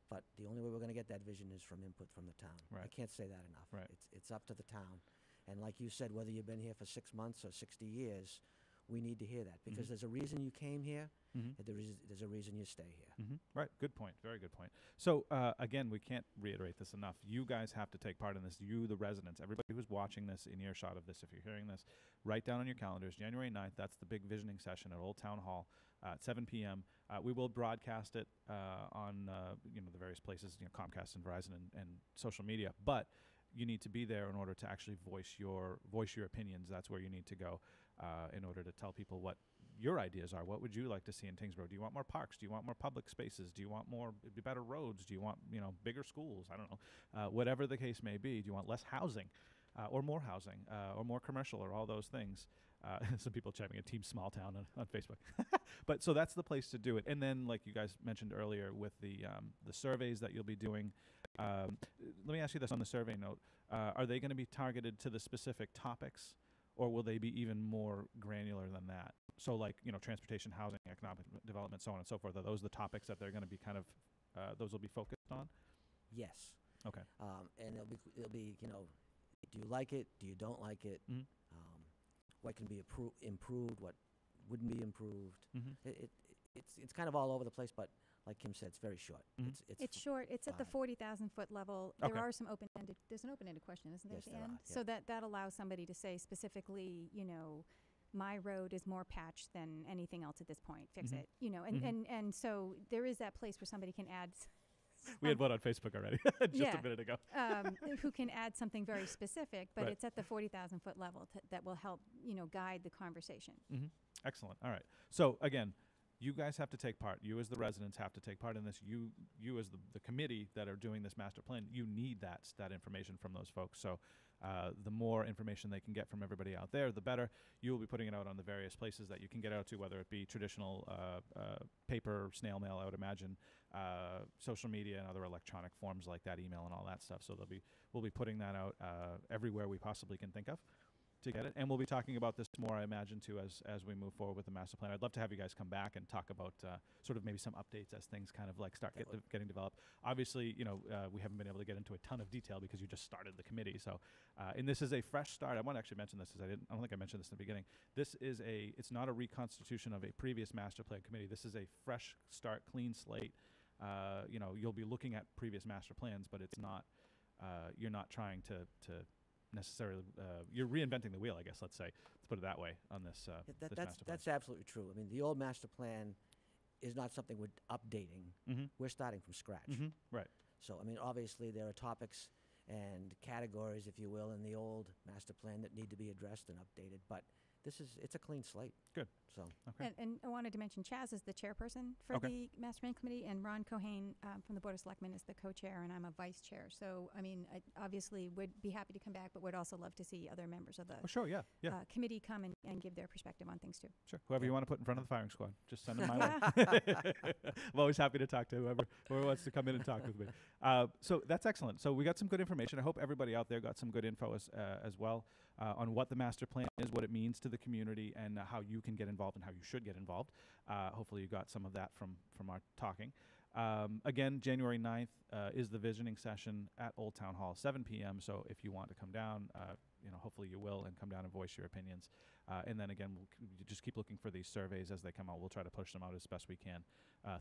But the only way we're going to get that vision is from input from the town. I can't say that enough. It's up to the town. And like you said, whether you've been here for 6 months or 60 years, we need to hear that because there's a reason you came here, Mm-hmm. and there's a reason you stay here. Mm-hmm. Right. Good point. Very good point. So, again, we can't reiterate this enough. You guys have to take part in this. You, the residents, everybody who's watching this, in earshot of this, if you're hearing this, write down on your calendars, January 9th, that's the big visioning session at Old Town Hall at 7 p.m. We will broadcast it on, the various places, Comcast and Verizon and social media, but you need to be there in order to actually voice your opinions. That's where you need to go in order to tell people what your ideas are. What would you like to see in Tyngsborough? Do you want more parks? Do you want more public spaces? Do you want better roads? Do you want bigger schools? I don't know. Whatever the case may be. Do you want less housing, or more housing, or more commercial, or all those things? Some people chiming in Team Small Town on Facebook. But so that's the place to do it. And then, like you guys mentioned earlier, with the surveys that you'll be doing. Let me ask you this on the survey note: are they going to be targeted to the specific topics, or will they be even more granular than that? So, like transportation, housing, economic development, so on and so forth. Are those the topics that they're going to be kind of those will be focused on? Yes. Okay. And it'll be do you like it? Do you don't like it? Mm-hmm. What can be improved? What wouldn't be improved? Mm-hmm. It's kind of all over the place, but like Kim said, it's very short. Mm-hmm. It's short. It's at the 40,000 foot level. Okay. There are some open-ended. There's an open-ended question, isn't there, Yes, at the there end? are, yeah. So that allows somebody to say specifically, my road is more patched than anything else at this point. Fix Mhm. it. And so there is that place where somebody can add. We had one on Facebook already just a minute ago. Who can add something very specific, but Right. it's at the 40,000 foot level that will help, guide the conversation. Mm-hmm. Excellent. All right. So again, you guys have to take part. You as the residents have to take part in this. You as the committee that are doing this master plan, you need that information from those folks. So the more information they can get from everybody out there, the better. You will be putting it out on the various places that you can get out to, whether it be traditional paper, snail mail, I would imagine, social media and other electronic forms like that, email and all that stuff. So we'll be putting that out everywhere we possibly can think of to get it. And we'll be talking about this more, I imagine, too, as we move forward with the master plan. I'd love to have you guys come back and talk about sort of maybe some updates as things kind of like start getting developed. Obviously, we haven't been able to get into a ton of detail because you just started the committee. So, and this is a fresh start. I want to actually mention this because I don't think I mentioned this in the beginning. It's not a reconstitution of a previous master plan committee. This is a fresh start, clean slate. You'll be looking at previous master plans, but it's not, you're not trying to necessarily you're reinventing the wheel, I guess. Let's say, let's put it that way on this. This master plan. That's absolutely true. I mean, the old master plan is not something we're updating. Mm-hmm. We're starting from scratch. Mm-hmm. Right. So, I mean, obviously there are topics and categories, if you will, in the old master plan that need to be addressed and updated. But it's a clean slate. Good. So, okay. And I wanted to mention Chaz is the chairperson for the Master Plan Committee, and Ron Cohane from the Board of Selectmen is the co-chair, and I'm a vice chair. So, I mean, I obviously would be happy to come back, but would also love to see other members of the committee come and give their perspective on things too. Sure. Whoever you want to put in front of the firing squad, just send them my way. I'm always happy to talk to whoever wants to come in and talk with me. So that's excellent. So we got some good information. I hope everybody out there got some good info as well on what the master plan is, what it means to the community, and how you can get involved and how you should get involved. Hopefully you got some of that from our talking. Again, January 9th is the visioning session at Old Town Hall, 7 p.m. So if you want to come down, hopefully you will, and come down and voice your opinions. And then again, we'll just keep looking for these surveys as they come out. We'll try to push them out as best we can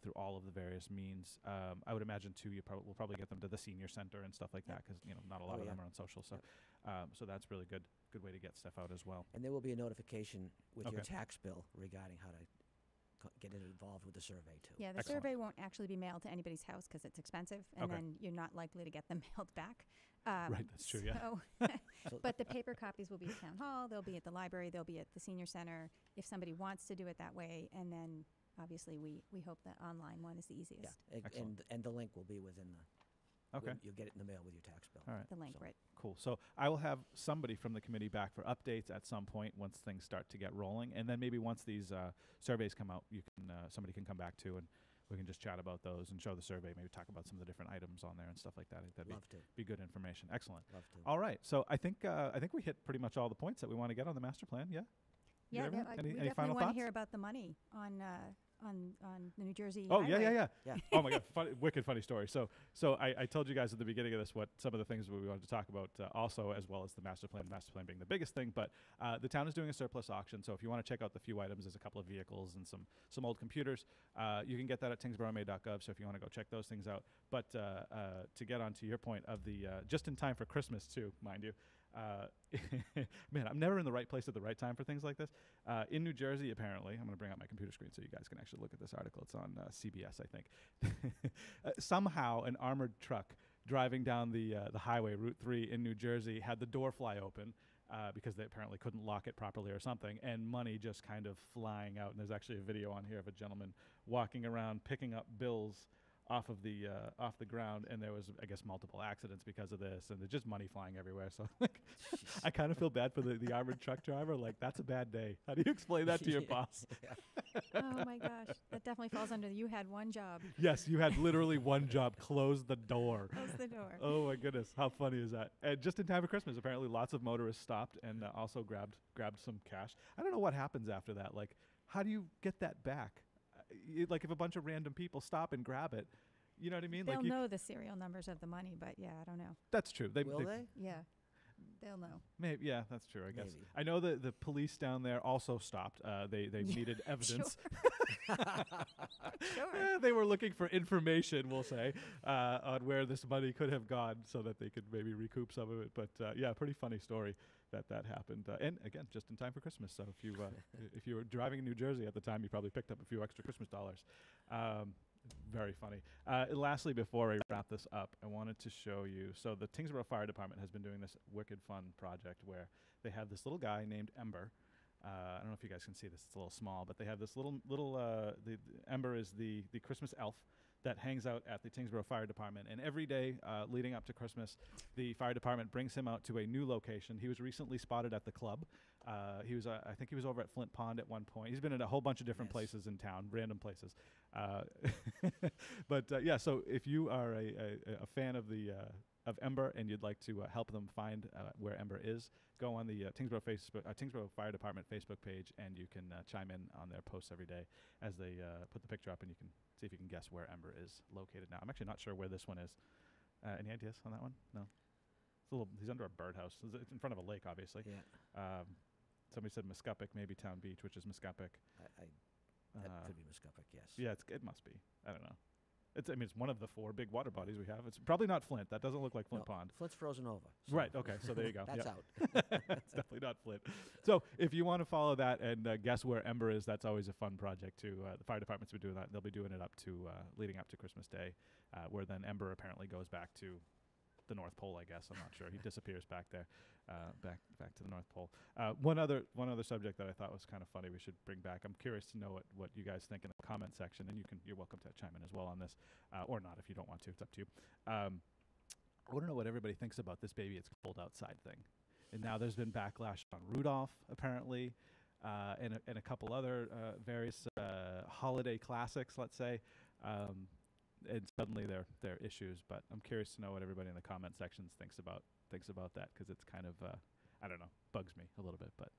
through all of the various means. I would imagine too, we'll probably get them to the senior center and stuff like that, because not a lot of them are on social. So, so that's really good way to get stuff out as well. And there will be a notification with your tax bill regarding how to get involved with the survey too. Yeah, the survey won't actually be mailed to anybody's house because it's expensive, and then you're not likely to get them mailed back. Right, that's true, yeah. But the paper copies will be at Town Hall, they'll be at the library, they'll be at the senior center if somebody wants to do it that way, and then obviously we hope the online one is the easiest. Yeah, and the link will be within the... You'll get it in the mail with your tax bill. All right. The link, right. Cool. So I will have somebody from the committee back for updates at some point once things start to get rolling, and then maybe once these surveys come out, somebody can come back too, and we can just chat about those and show the survey, maybe talk about some of the different items on there and stuff like that. That'd be good information. Excellent. Love to. All right. So I think we hit pretty much all the points that we want to get on the master plan. Yeah. Yeah, any we final definitely want thoughts? to hear about the money on on the New Jersey Oh, highway. Yeah. Oh my God, wicked funny story. So I told you guys at the beginning of this what some of the things we wanted to talk about also, as well as the master plan being the biggest thing. But the town is doing a surplus auction. So if you want to check out the few items, there's a couple of vehicles and some old computers. You can get that at tyngsboroughma.gov. So if you want to go check those things out. But to get on to your point of the just in time for Christmas too, mind you. Man, I'm never in the right place at the right time for things like this. In New Jersey, apparently, I'm going to bring up my computer screen so you guys can actually look at this article. It's on CBS, I think. Somehow, an armored truck driving down the highway, Route 3 in New Jersey, had the door fly open because they apparently couldn't lock it properly or something, and money just kind of flying out. And there's actually a video on here of a gentleman walking around picking up bills off the ground, and there was, I guess, multiple accidents because of this, and there's just money flying everywhere. So like, I kind of feel bad for the armored truck driver. Like, that's a bad day. How do you explain that to your boss? Oh my gosh, that definitely falls under you had one job. Yes, you had literally one job: close the door. Close the door. Oh my goodness, how funny is that? And just in time for Christmas, apparently, lots of motorists stopped and also grabbed some cash. I don't know what happens after that. Like, how do you get that back? Like, if a bunch of random people stop and grab it, you know what I mean? They'll like know the serial numbers of the money, but yeah, I don't know. That's true. Will they? Yeah, they'll know. Maybe, yeah, that's true, I guess. Maybe. I know that the police down there also stopped. They needed evidence. Sure. Yeah, they were looking for information, we'll say, on where this money could have gone so that they could maybe recoup some of it. But yeah, pretty funny story that happened. And again, just in time for Christmas. So if you were driving in New Jersey at the time, you probably picked up a few extra Christmas dollars. Very funny. Lastly, before I wrap this up, I wanted to show you. So the Tyngsborough Fire Department has been doing this wicked fun project where they have this little guy named Ember. I don't know if you guys can see this. It's a little small, but they have this little the Ember is the Christmas elf that hangs out at the Tyngsborough Fire Department. And every day leading up to Christmas, the fire department brings him out to a new location. He was recently spotted at the club. I think he was over at Flint Pond at one point. He's been in a whole bunch of different places in town, random places. But yeah, so if you are a fan of of Ember and you'd like to help them find where Ember is, go on the Tyngsborough Fire Department Facebook page, and you can chime in on their posts every day as they put the picture up, and you can see if you can guess where Ember is located now. I'm actually not sure where this one is. Any ideas on that one? No. He's under a birdhouse. It's in front of a lake, obviously. Yeah. Somebody said Muscuppick, maybe Town Beach, which is Muscuppick. That could be Muscuppick, yes. Yeah, it must be. I don't know. It's one of the 4 big water bodies we have. It's probably not Flint. That doesn't look like Flint Pond. Flint's frozen over. So Right, okay, so there you go. That's yeah. out. It's definitely not Flint. So if you want to follow that and guess where Ember is, that's always a fun project too. The fire department's been doing that. They'll be doing it up to leading up to Christmas Day, where then Ember apparently goes back to the North Pole, I guess. I'm not sure. He disappears back there, back to the North Pole. One other subject that I thought was kind of funny we should bring back. I'm curious to know what you guys think in the comment section, and you're welcome to chime in as well on this, or not if you don't want to. It's up to you. I want to know what everybody thinks about this baby it's cold outside thing. And now there's been backlash on Rudolph, apparently, and a couple other various holiday classics, let's say. And suddenly there are issues, but I'm curious to know what everybody in the comment sections thinks about that, because it's kind of I don't know, bugs me a little bit. But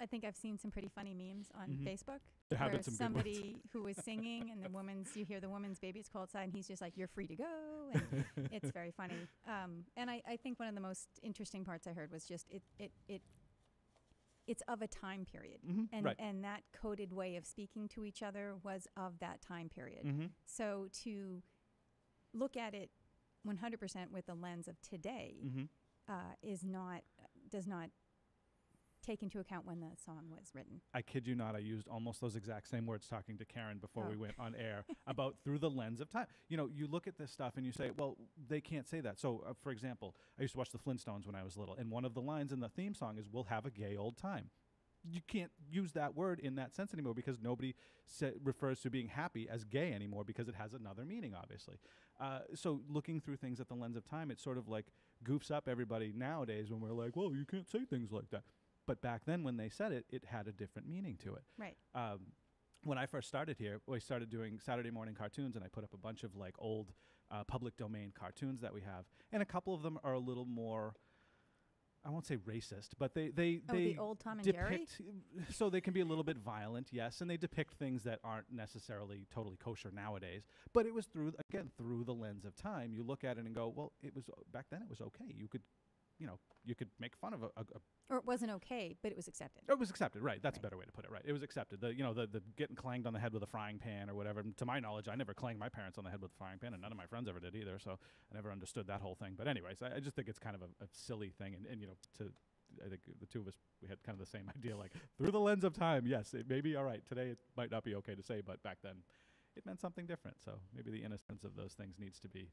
I think I've seen some pretty funny memes on Facebook. There have where been some good somebody who was singing, and you hear the woman's baby is cold outside, and he's just like, "You're free to go," and it's very funny. And I think one of the most interesting parts I heard was just it's of a time period, and that coded way of speaking to each other was of that time period. So to look at it 100% with the lens of today does not take into account when the song was written. I kid you not, I used almost those exact same words talking to Karen before we went on air about through the lens of time. You know, you look at this stuff and you say, well, they can't say that. So, for example, I used to watch the Flintstones when I was little, and one of the lines in the theme song is, "We'll have a gay old time." You can't use that word in that sense anymore, because nobody refers to being happy as gay anymore, because it has another meaning, obviously. So looking through things at the lens of time, it sort of like goofs up everybody nowadays when we're like, well, you can't say things like that. But back then when they said it, it had a different meaning to it. Right. When I first started here, we started doing Saturday morning cartoons, and I put up a bunch of like old public domain cartoons that we have. And a couple of them are a little more, I won't say racist, but they the old Tom and Jerry? depict, so they can be a little bit violent, yes, and they depict things that aren't necessarily totally kosher nowadays. But it was through the lens of time. You look at it and go, well, it was back then. It was okay. You could make fun of a Or it wasn't okay, but it was accepted. it was accepted, right? That's a Right. better way to put it, right? It was accepted. The getting clanged on the head with a frying pan or whatever. To my knowledge, I never clanged my parents on the head with a frying pan, and none of my friends ever did either. So I never understood that whole thing. But anyways, I just think it's kind of a silly thing, and I think the two of us, we had kind of the same idea, like through the lens of time. Yes, it may be all right today. It might not be okay to say, but back then, it meant something different. So maybe the innocence of those things needs to be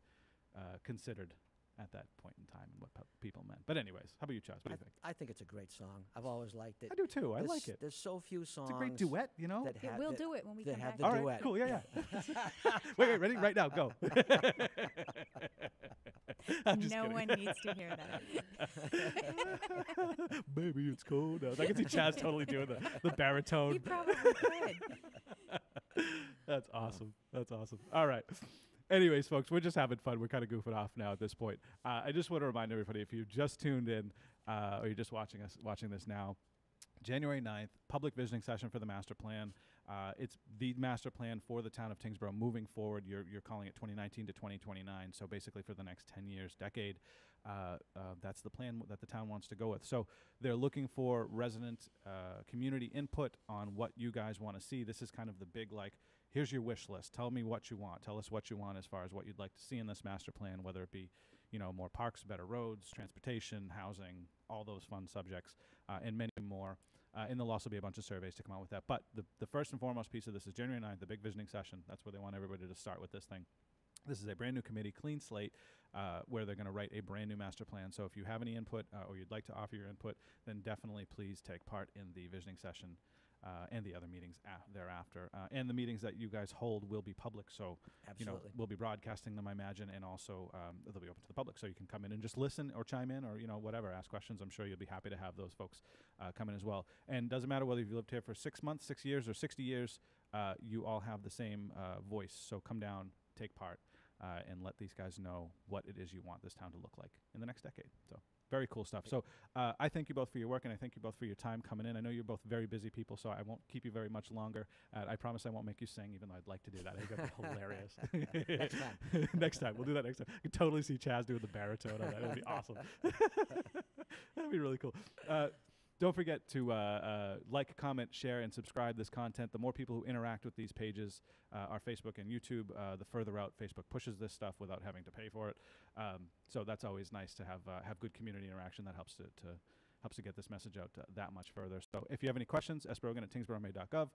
considered at that point in time and what people meant. But anyways, how about you, Chaz? What do you think? I think it's a great song. I've always liked it. I do too. I like it. There's so few songs. It's a great duet, That Yeah, have we'll that- do it when we that come have back. the All right, duet. cool. Yeah. wait, ready? Right now, go. I'm just No kidding. one needs to hear that. Baby, it's cold out. I can see Chaz totally doing the baritone. He probably could. That's awesome. That's awesome. All right. Anyways, folks, we're just having fun. We're kind of goofing off now at this point. I just want to remind everybody, if you just tuned in or you're just watching this now, January 9th, public visioning session for the master plan. It's the master plan for the town of Tyngsborough moving forward. You're calling it 2019 to 2029. So basically for the next 10 years, decade, that's the plan that the town wants to go with. So they're looking for resident community input on what you guys want to see. This is kind of the big, like, here's your wish list. Tell me what you want. Tell us what you want as far as what you'd like to see in this master plan, whether it be, more parks, better roads, transportation, housing, all those fun subjects, and many more. And there'll also be a bunch of surveys to come out with that. But the first and foremost piece of this is January 9th, the big visioning session. That's where they want everybody to start with this thing. This is a brand new committee, clean slate, where they're going to write a brand new master plan. So if you have any input or you'd like to offer your input, then definitely please take part in the visioning session and the other meetings thereafter. And the meetings that you guys hold will be public. So, Absolutely. we'll be broadcasting them, I imagine, and also they'll be open to the public. So you can come in and just listen or chime in or, whatever, ask questions. I'm sure you'll be happy to have those folks come in as well. And doesn't matter whether you've lived here for 6 months, 6 years, or 60 years, you all have the same voice. So come down, take part, and let these guys know what it is you want this town to look like in the next decade. So very cool stuff. So I thank you both for your work, and I thank you both for your time coming in. I know you're both very busy people, so I won't keep you very much longer. I promise I won't make you sing, even though I'd like to do that. I think that'd be hilarious. Next time. Next time. We'll do that next time. I can totally see Chaz doing the baritone on that. That would be awesome. That'd be really cool. Don't forget to like, comment, share, and subscribe this content. The more people who interact with these pages, our Facebook and YouTube, the further out Facebook pushes this stuff without having to pay for it. So that's always nice to have good community interaction. That helps to get this message out that much further. So if you have any questions, sbrogan@tyngsboroughma.gov.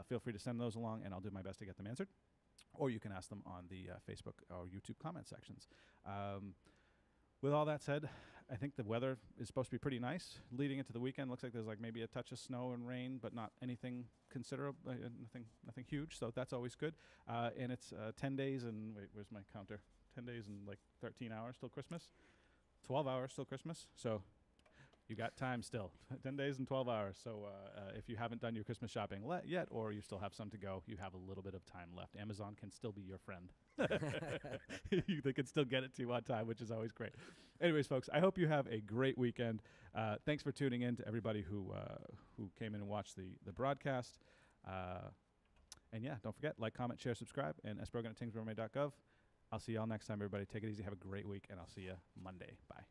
Feel free to send those along, and I'll do my best to get them answered. Or you can ask them on the Facebook or YouTube comment sections. With all that said, I think the weather is supposed to be pretty nice. Leading into the weekend, looks like there's like maybe a touch of snow and rain, but not anything considerable, nothing huge. So that's always good. And it's 10 days and wait, where's my counter? 10 days and like 13 hours till Christmas. 12 hours till Christmas. So you got time still. 10 days and 12 hours. So if you haven't done your Christmas shopping yet, or you still have some to go, you have a little bit of time left. Amazon can still be your friend. They can still get it to you on time, which is always great. Anyways, folks, I hope you have a great weekend. Thanks for tuning in to everybody who came in and watched the broadcast. And yeah, don't forget, like, comment, share, subscribe, and sbrogan@tyngsboroughma.gov. I'll see y'all next time, everybody. Take it easy. Have a great week, and I'll see you Monday. Bye.